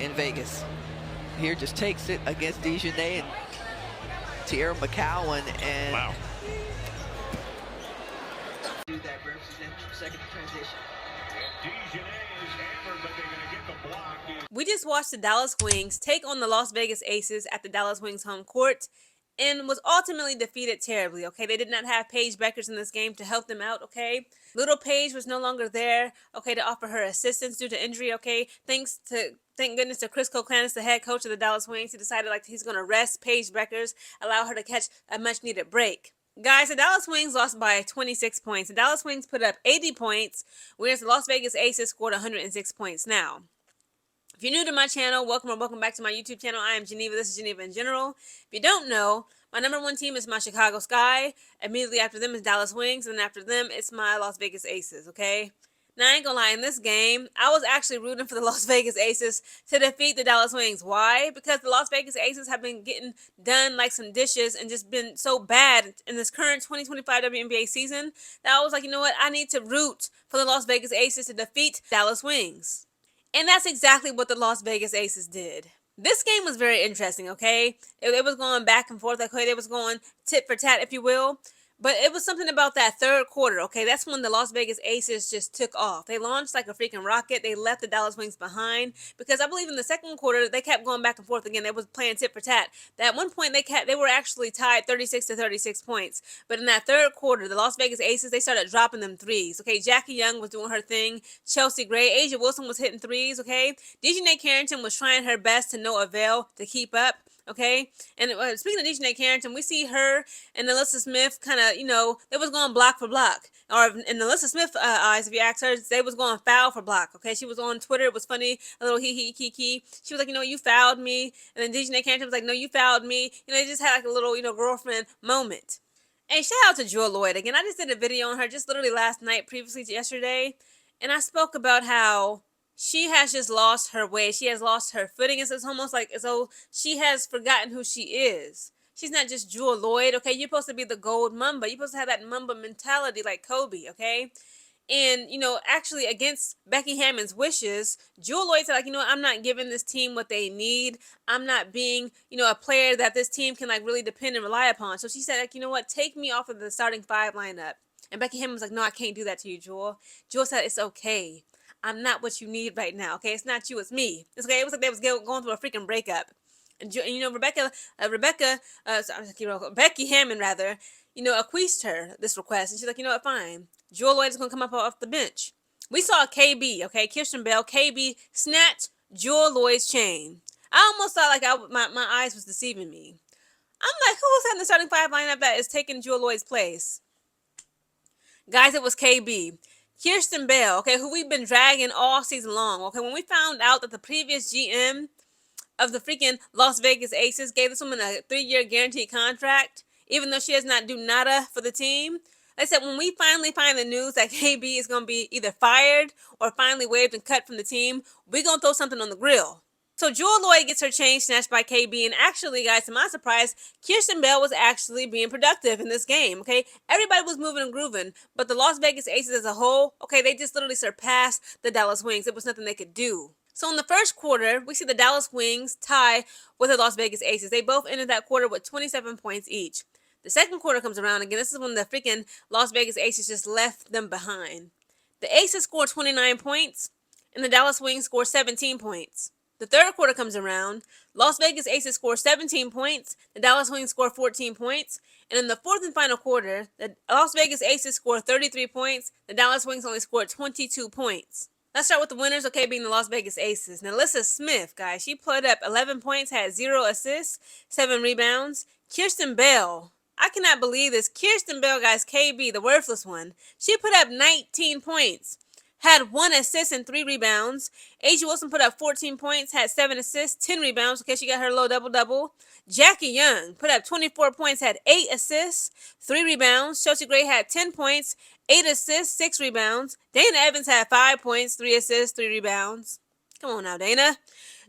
in Vegas. Here just takes it against Dijonai and Tierra McCowan, and wow. Do that versus second transition. Dijonai is hammered, but they're going to get the block. We just watched the Dallas Wings take on the Las Vegas Aces at the Dallas Wings home court and was ultimately defeated terribly, okay? They did not have Paige Beckers in this game to help them out, okay? Little Paige was no longer there, okay, to offer her assistance due to injury, okay? Thank goodness to Chris Koklanis, the head coach of the Dallas Wings. He decided like he's going to rest Paige Beckers, allow her to catch a much-needed break. Guys, the Dallas Wings lost by 26 points. The Dallas Wings put up 80 points, whereas the Las Vegas Aces scored 106 points. Now, if you're new to my channel, welcome or welcome back to my YouTube channel. I am Geneva. This is Geneva in General. If you don't know, my #1 team is my Chicago Sky. Immediately after them is Dallas Wings, and after them, it's my Las Vegas Aces, okay? Now, I ain't gonna lie, in this game, I was actually rooting for the Las Vegas Aces to defeat the Dallas Wings. Why? Because the Las Vegas Aces have been getting done like some dishes and just been so bad in this current 2025 WNBA season that I was like, you know what? I need to root for the Las Vegas Aces to defeat Dallas Wings. And that's exactly what the Las Vegas Aces did. This game was very interesting, okay? It was going back and forth, okay? It was going tit for tat, if you will. But it was something about that third quarter, okay? That's when the Las Vegas Aces just took off. They launched like a freaking rocket. They left the Dallas Wings behind because I believe in the second quarter, they kept going back and forth again. They was playing tit for tat. At one point, they were actually tied 36 to 36 points. But in that third quarter, the Las Vegas Aces, they started dropping them threes, okay? Jackie Young was doing her thing. Chelsea Gray, Asia Wilson was hitting threes, okay? Dijonai Carrington was trying her best to no avail to keep up. Okay, and speaking of Dijonai Carrington, we see her and NaLyssa Smith kind of, you know, they was going block for block. Or in NaLyssa Smith eyes, if you ask her, they was going foul for block. Okay, she was on Twitter. It was funny, a little hee kiki. She was like, you know, you fouled me. And then Dijonai Carrington was like, no, you fouled me. You know, they just had like a little, you know, girlfriend moment. And shout out to Jewell Loyd. Again, I just did a video on her just literally last night, previously to yesterday. And I spoke about how she has just lost her way. She has lost her footing. It's almost like as though she has forgotten who she is. She's not just Jewell Loyd, okay? You're supposed to be the gold Mamba. You're supposed to have that Mamba mentality like Kobe, okay? And, you know, actually against Becky Hammon's wishes, Jewell Loyd said, like, you know, I'm not giving this team what they need. I'm not being, you know, a player that this team can, like, really depend and rely upon. So she said, like, you know what? Take me off of the starting five lineup. And Becky Hammon was like, no, I can't do that to you, Jewell. Jewell said, it's okay. I'm not what you need right now, okay? It's not you, it's me. It's okay. It was like they was going through a freaking breakup. And you know, Becky Hammon, rather, you know, acquiesced her this request. And she's like, you know what, fine. Jewell Loyd is going to come up off the bench. We saw KB, okay, Kirsten Bell, KB, snatch Jewell Loyd's chain. I almost thought like my eyes was deceiving me. I'm like, who was that in the starting five lineup that is taking Jewell Loyd's place? Guys, it was KB. Kirsten Bell, okay, who we've been dragging all season long, okay? When we found out that the previous GM of the freaking Las Vegas Aces gave this woman a 3-year guaranteed contract, even though she does not do nada for the team, they said when we finally find the news that KB is going to be either fired or finally waived and cut from the team, we're going to throw something on the grill. So Jewell Loyd gets her chain snatched by KB, and actually, guys, to my surprise, Kirsten Bell was actually being productive in this game, okay? Everybody was moving and grooving, but the Las Vegas Aces as a whole, okay, they just literally surpassed the Dallas Wings. It was nothing they could do. So in the first quarter, we see the Dallas Wings tie with the Las Vegas Aces. They both ended that quarter with 27 points each. The second quarter comes around again. This is when the freaking Las Vegas Aces just left them behind. The Aces scored 29 points, and the Dallas Wings scored 17 points. The third quarter comes around. Las Vegas Aces score 17 points. The Dallas Wings score 14 points. And in the fourth and final quarter, the Las Vegas Aces score 33 points. The Dallas Wings only scored 22 points. Let's start with the winners, okay, being the Las Vegas Aces. NaLyssa Smith, guys, she put up 11 points, had 0 assists, 7 rebounds. Kirsten Bell, I cannot believe this. Kirsten Bell, guys, KB, the worthless one, she put up 19 points. Had 1 assist and 3 rebounds. Asia Wilson put up 14 points, had 7 assists, 10 rebounds. Okay, she got her little double-double. Jackie Young put up 24 points, had 8 assists, 3 rebounds. Chelsea Gray had 10 points, 8 assists, 6 rebounds. Dana Evans had 5 points, 3 assists, 3 rebounds. Come on now, Dana.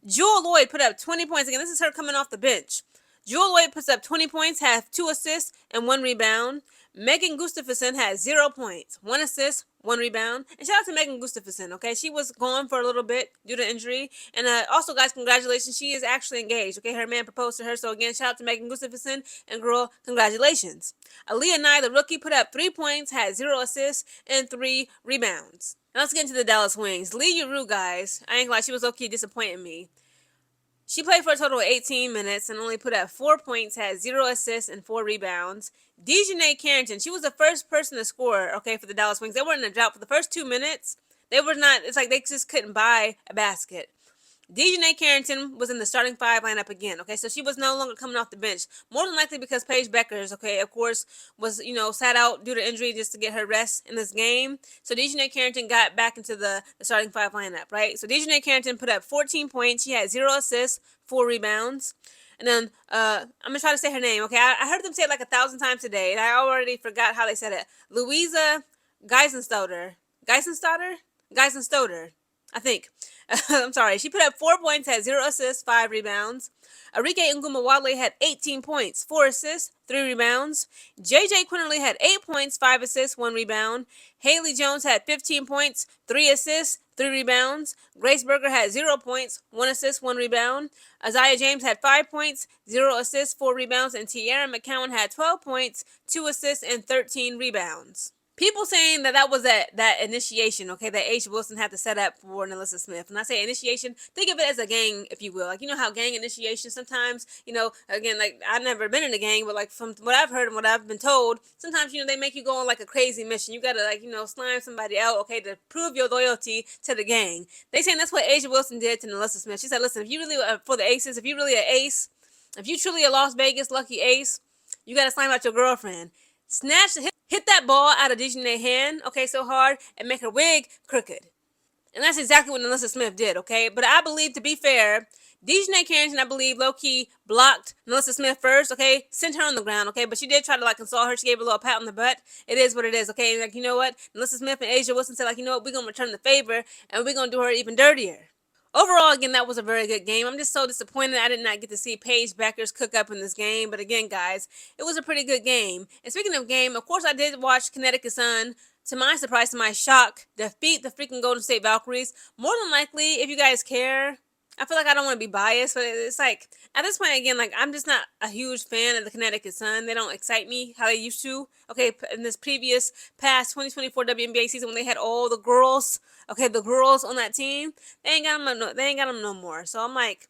Jewell Loyd put up 20 points. Again, this is her coming off the bench. Jewell Loyd puts up 20 points, has 2 assists, and 1 rebound. Megan Gustafsson had 0 points, 1 assist, 1 rebound. And shout out to Megan Gustafson, okay? She was gone for a little bit due to injury. And also, guys, congratulations. She is actually engaged, okay? Her man proposed to her. So, again, shout out to Megan Gustafson. And, girl, congratulations. Aaliyah Nye, the rookie, put up 3 points, had 0 assists, and 3 rebounds. Now, let's get into the Dallas Wings. Lee Uru, guys, I ain't gonna lie, she was low-key disappointing me. She played for a total of 18 minutes and only put up 4 points, had 0 assists, and 4 rebounds. Dijonai Carrington, she was the first person to score, okay, for the Dallas Wings. They were in a drought for the first 2 minutes. They were not, it's like they just couldn't buy a basket. Dijonai Carrington was in the starting 5 lineup again, okay, so she was no longer coming off the bench. More than likely because Paige Beckers, okay, of course, was, sat out due to injury just to get her rest in this game. So Dijonai Carrington got back into the starting 5 lineup, right? So Dijonai Carrington put up 14 points. She had 0 assists, 4 rebounds. And then I'm going to try to say her name, okay? I heard them say it like 1,000 times today, and I already forgot how they said it. Louisa Geisenstoder, I think. I'm sorry. She put up 4 points, had 0 assists, 5 rebounds. Arike Ngumawale had 18 points, 4 assists, 3 rebounds. JJ Quinterly had 8 points, 5 assists, 1 rebound. Haley Jones had 15 points, 3 assists, 3 rebounds. Grace Berger had 0 points, 1 assist, 1 rebound. Isaiah James had 5 points, 0 assists, 4 rebounds. And Tiara McCowan had 12 points, 2 assists, and 13 rebounds. People saying that was that initiation, okay, that A'ja Wilson had to set up for NaLyssa Smith. When I say initiation, think of it as a gang, if you will. Like, how gang initiation sometimes, again, like, I've never been in a gang, but, like, from what I've heard and what I've been told, sometimes, they make you go on, like, a crazy mission. You gotta, like, slime somebody out, okay, to prove your loyalty to the gang. They saying that's what A'ja Wilson did to NaLyssa Smith. She said, listen, if you really, for the aces, if you really an ace, if you truly a Las Vegas lucky ace, you gotta slime out your girlfriend. Hit that ball out of Dijonai's hand, okay, so hard, and make her wig crooked. And that's exactly what NaLyssa Smith did, okay? But I believe, to be fair, Dijonai Carrington, I believe, low-key blocked NaLyssa Smith first, okay? Sent her on the ground, okay? But she did try to, like, console her. She gave her a little pat on the butt. It is what it is, okay? And, like, you know what? NaLyssa Smith and A'ja Wilson said, like, you know what? We're going to return the favor, and we're going to do her even dirtier. Overall, again, that was a very good game. I'm just so disappointed I did not get to see Paige Beckers cook up in this game. But again, guys, it was a pretty good game. And speaking of game, of course, I did watch Connecticut Sun, to my surprise, to my shock, defeat the freaking Golden State Valkyries. More than likely, if you guys care, I feel like I don't want to be biased, but it's like, at this point, again, like, I'm just not a huge fan of the Connecticut Sun. They don't excite me how they used to. Okay, in this past 2024 WNBA season when they had all the girls, okay, the girls on that team, they ain't got them no more. So I'm like,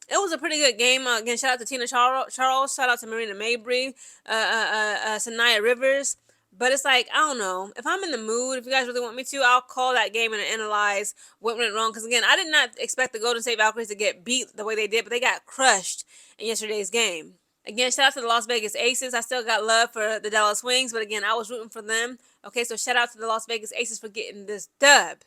it was a pretty good game. Again, shout out to Tina Charles, shout out to Marina Mabry, Sanaya Rivers. But it's like, I don't know. If I'm in the mood, if you guys really want me to, I'll call that game and analyze what went wrong. Because, again, I did not expect the Golden State Valkyries to get beat the way they did, but they got crushed in yesterday's game. Again, shout out to the Las Vegas Aces. I still got love for the Dallas Wings, but, again, I was rooting for them. Okay, so shout out to the Las Vegas Aces for getting this dub.